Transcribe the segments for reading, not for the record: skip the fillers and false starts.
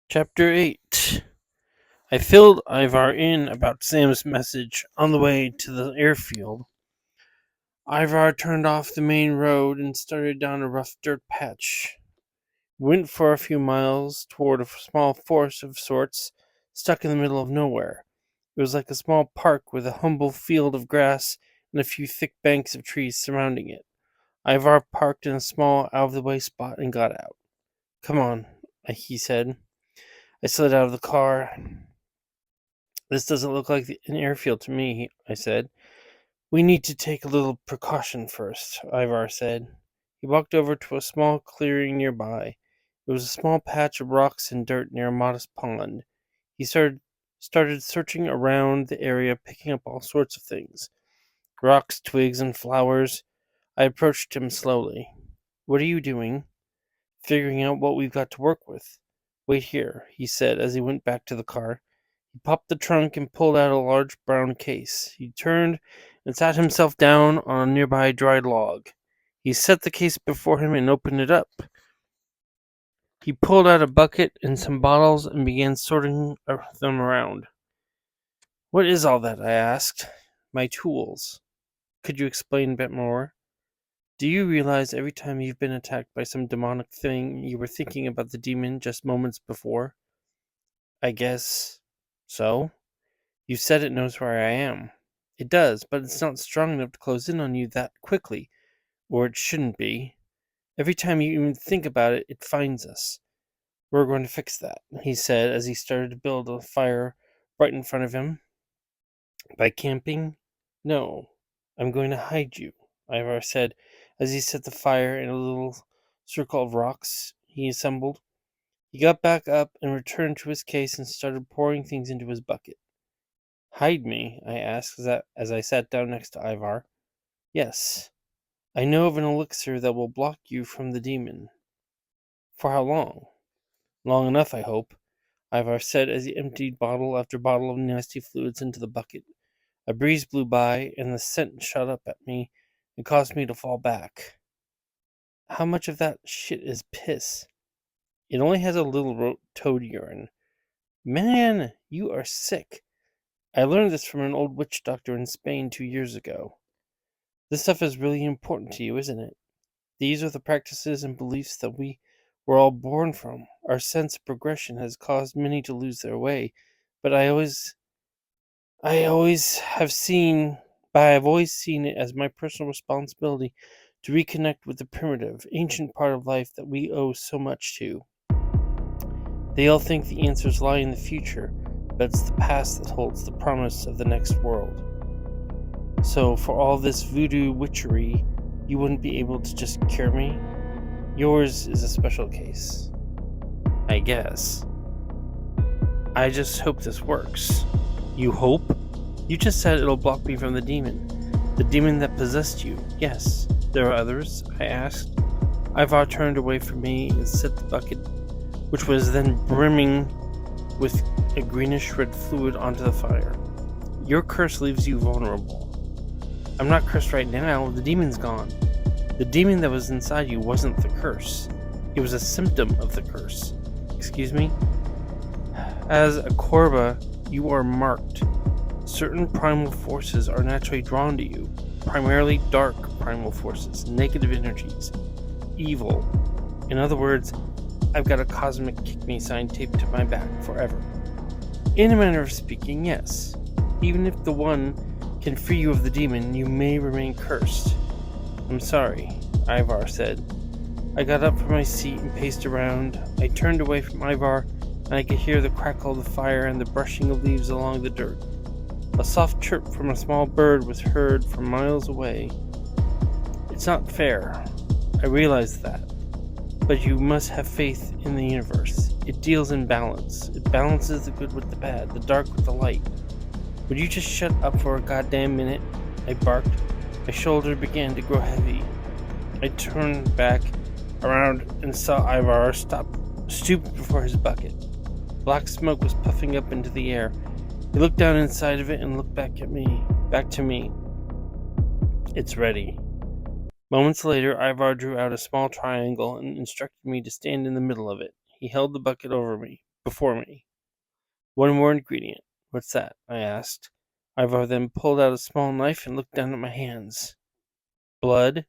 Chapter 8. I filled Ivar in about Sam's message on the way to the airfield. Ivar turned off the main road and started down a rough dirt patch. We went for a few miles toward a small forest of sorts, stuck in the middle of nowhere. It was like a small park with a humble field of grass and a few thick banks of trees surrounding it. Ivar parked in a small, out of the way spot and got out. "Come on," he said. I slid out of the car. "This doesn't look like an airfield to me," I said. "We need to take a little precaution first," Ivar said. He walked over to a small clearing nearby. It was a small patch of rocks and dirt near a modest pond. He started searching around the area, picking up all sorts of things: rocks, twigs, and flowers. I approached him slowly. "What are you doing?" "Figuring out what we've got to work with." "Wait here," he said as he went back to the car. He popped the trunk and pulled out a large brown case. He turned and sat himself down on a nearby dry log. He set the case before him and opened it up. He pulled out a bucket and some bottles and began sorting them around. "What is all that?" I asked. "My tools." "Could you explain a bit more?" "Do you realize every time you've been attacked by some demonic thing, you were thinking about the demon just moments before?" "I guess so." "You said it knows where I am." "It does, but it's not strong enough to close in on you that quickly. Or it shouldn't be. Every time you even think about it, it finds us. We're going to fix that," he said as he started to build a fire right in front of him. "By camping? No. I'm going to hide you," Ivar said as he set the fire in a little circle of rocks he assembled. He got back up and returned to his case and started pouring things into his bucket. "Hide me?" I asked as I sat down next to Ivar. "Yes. I know of an elixir that will block you from the demon." "For how long?" "Long enough, I hope," Ivar said as he emptied bottle after bottle of nasty fluids into the bucket. A breeze blew by, and the scent shot up at me and caused me to fall back. "How much of that shit is piss?" "It only has a little toad urine." "Man, you are sick. I learned this from an old witch doctor in Spain 2 years ago." "This stuff is really important to you, isn't it? These are the practices and beliefs that we were all born from. Our sense of progression has caused many to lose their way, but I've always seen it as my personal responsibility to reconnect with the primitive, ancient part of life that we owe so much to. They all think the answers lie in the future, but it's the past that holds the promise of the next world. So for all this voodoo witchery, you wouldn't be able to just cure me? Yours is a special case, I guess. I just hope this works." "You hope? You just said it'll block me from the demon." "The demon that possessed you, yes. There are others?" I asked. Ivar turned away from me and set the bucket, which was then brimming with a greenish-red fluid, onto the fire. "Your curse leaves you vulnerable." "I'm not cursed right now. The demon's gone." "The demon that was inside you wasn't the curse. It was a symptom of the curse." "Excuse me?" "As a Korba, you are marked. Certain primal forces are naturally drawn to you. Primarily dark primal forces, negative energies, evil. In other words, I've got a cosmic kick-me sign taped to my back forever." "In a manner of speaking, yes. Even if the one can free you of the demon, you may remain cursed." "I'm sorry," Ivar said. I got up from my seat and paced around. I turned away from Ivar, and I could hear the crackle of the fire and the brushing of leaves along the dirt. A soft chirp from a small bird was heard from miles away. "It's not fair. I realize that. But you must have faith in the universe. It deals in balance. It balances the good with the bad, the dark with the light. Would you just shut up for a goddamn minute?" I barked. My shoulder began to grow heavy. I turned back around and saw Ivar stooped before his bucket. Black smoke was puffing up into the air. He looked down inside of it and looked back to me. "It's ready." Moments later, Ivar drew out a small triangle and instructed me to stand in the middle of it. He held the bucket over me. before me. One more ingredient. What's that? I asked. Ivar then pulled out a small knife and looked down at my hands. Blood?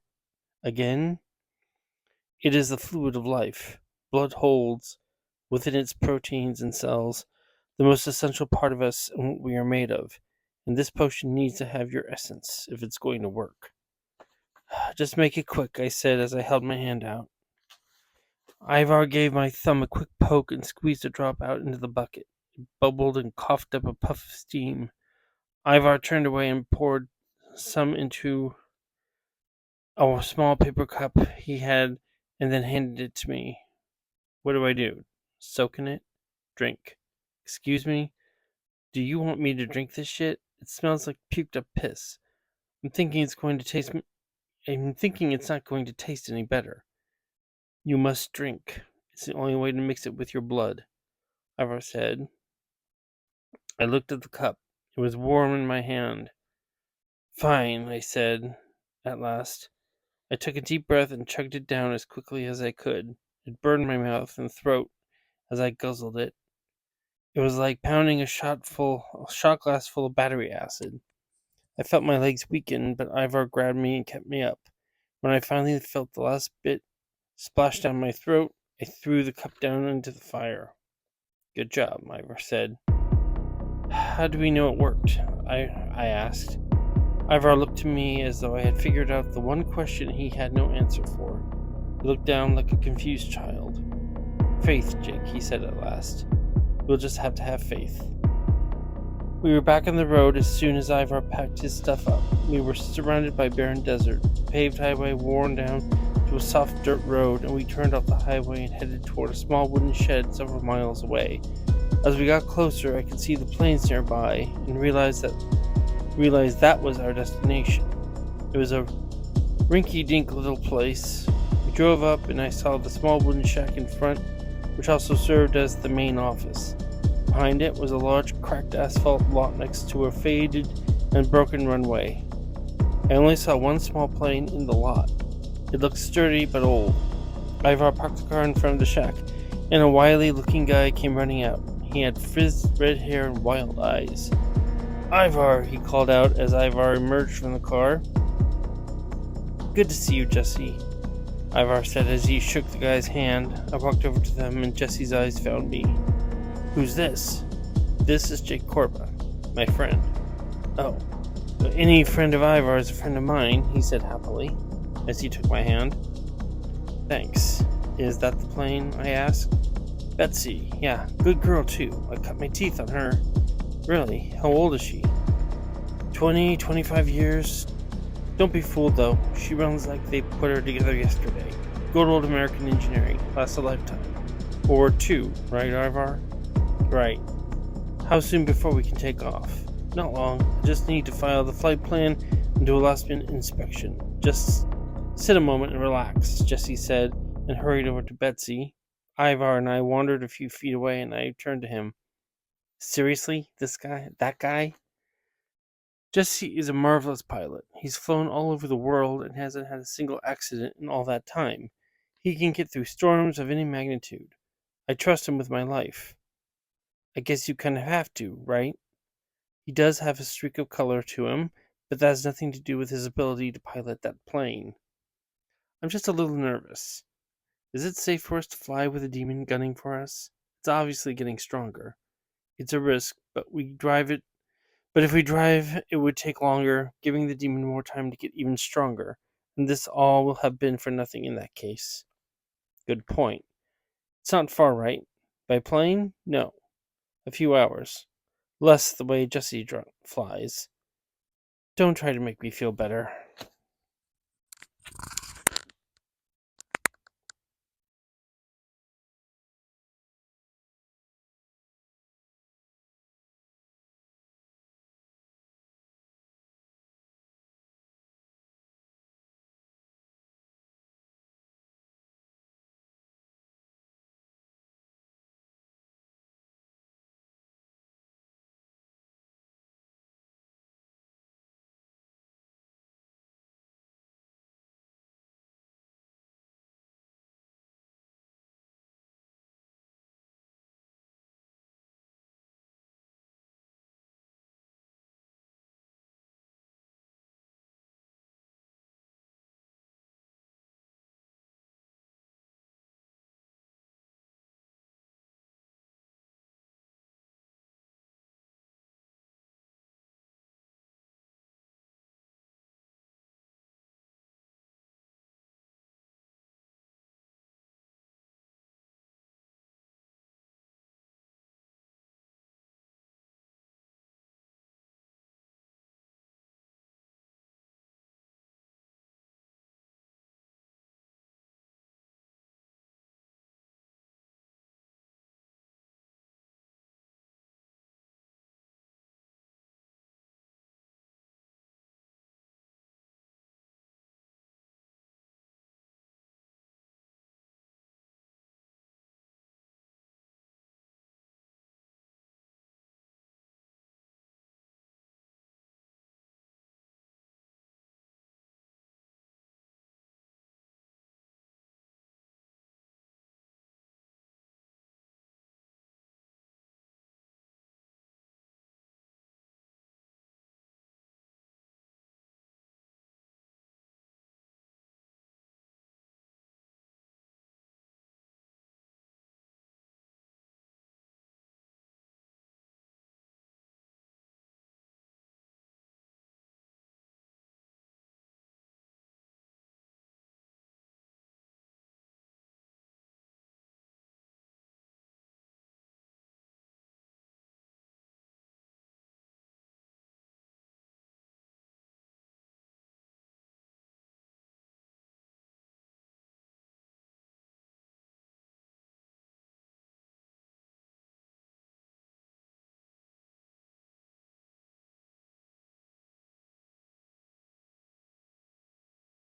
Again? It is the fluid of life. Blood holds, within its proteins and cells, the most essential part of us and what we are made of. And this potion needs to have your essence if it's going to work. Just make it quick, I said as I held my hand out. Ivar gave my thumb a quick poke and squeezed a drop out into the bucket. It bubbled and coughed up a puff of steam. Ivar turned away and poured some into a small paper cup he had and then handed it to me. What do I do? Soak in it? Drink. Excuse me? Do you want me to drink this shit? It smells like puked up piss. I'm thinking it's not going to taste any better. You must drink. It's the only way to mix it with your blood, Ivar said. I looked at the cup. It was warm in my hand. Fine, I said, at last. I took a deep breath and chugged it down as quickly as I could. It burned my mouth and throat as I guzzled it. It was like pounding a shot glass full of battery acid. I felt my legs weaken, but Ivar grabbed me and kept me up. When I finally felt the last bit splash down my throat, I threw the cup down into the fire. Good job, Ivar said. How do we know it worked? I asked. Ivar looked to me as though I had figured out the one question he had no answer for. He looked down like a confused child. Faith, Jake, he said at last. We'll just have to have faith. We were back on the road as soon as Ivar packed his stuff up. We were surrounded by barren desert. The paved highway worn down to a soft dirt road, and we turned off the highway and headed toward a small wooden shed several miles away. As we got closer, I could see the plains nearby and realized that was our destination. It was a rinky-dink little place. We drove up and I saw the small wooden shack in front, which also served as the main office. Behind it was a large cracked asphalt lot next to a faded and broken runway. I only saw one small plane in the lot. It looked sturdy but old. Ivar parked the car in front of the shack, and a wily-looking guy came running out. He had frizzed red hair and wild eyes. Ivar, he called out as Ivar emerged from the car. Good to see you, Jesse, Ivar said as he shook the guy's hand. I walked over to them and Jesse's eyes found me. Who's this? This is Jake Corba, my friend. Oh, any friend of Ivar is a friend of mine, he said happily as he took my hand. Thanks. Is that the plane? I asked. Betsy, yeah, good girl too. I cut my teeth on her. Really? How old is she? 20, 25 years. Don't be fooled though. She runs like they put her together yesterday. Good old American engineering. Lasts a lifetime. Or two, right, Ivar? Right. How soon before we can take off? Not long. I just need to file the flight plan and do a last-minute inspection. Just sit a moment and relax, Jesse said, and hurried over to Betsy. Ivar and I wandered a few feet away, and I turned to him. Seriously? That guy? Jesse is a marvelous pilot. He's flown all over the world and hasn't had a single accident in all that time. He can get through storms of any magnitude. I trust him with my life. I guess you kind of have to, right? He does have a streak of color to him, but that has nothing to do with his ability to pilot that plane. I'm just a little nervous. Is it safe for us to fly with a demon gunning for us? It's obviously getting stronger. It's a risk, but if we drive, it would take longer, giving the demon more time to get even stronger, and this all will have been for nothing in that case. Good point. It's not far, right? By plane? No. A few hours. Less the way Jesse flies. Don't try to make me feel better.